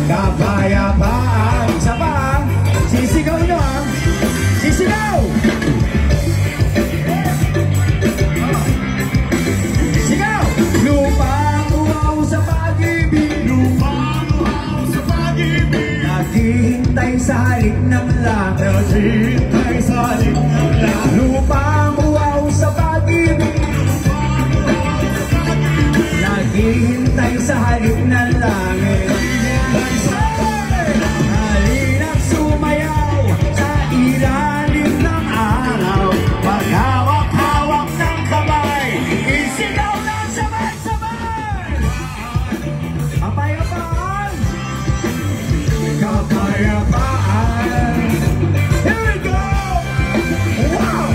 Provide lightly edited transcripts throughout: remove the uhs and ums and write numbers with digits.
kapayapaan. Isa pa, sisigaw nyo ha. Sisigaw! Sigaw! Lupang uhaw sa pag-ibig, lupang uhaw sa pag-ibig, naghihintay sa halik ng langit, naghihintay sa halik ng langit. Lupang uhaw sa pag-ibig, naghihintay sa halik ng langit. Halina't sumayaw sa ilalim ng araw, maghawak-hawak ng kamay, isigaw na sabay-sabay. Kapayapaan, kapayapaan. Here we go! Wow!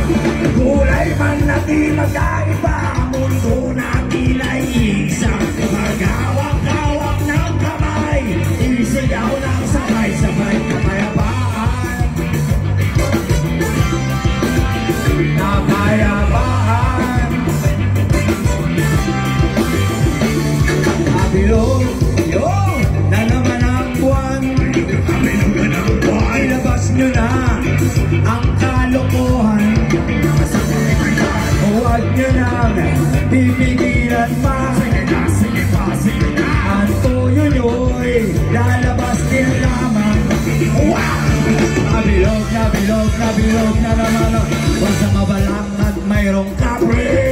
Kulay man natin magkaiba, mundo natin ay isa. Maghawak-hawak ng kamay, isigaw ng sabay-sabay. Kapayapaan, kapayapaan. Kabilog, yun, na naman ang buwan. Kabilog ng buwan, ilabas nyo na ang kalokohan. Huwag nyo nang pipigilan pa. Sige pa, sige na. Ang tuyo nyo'y lalabas din lamang. Wow! Nabilog, nabilog, nabilog na naman. Huwag sa mabalang at mayroong kapre.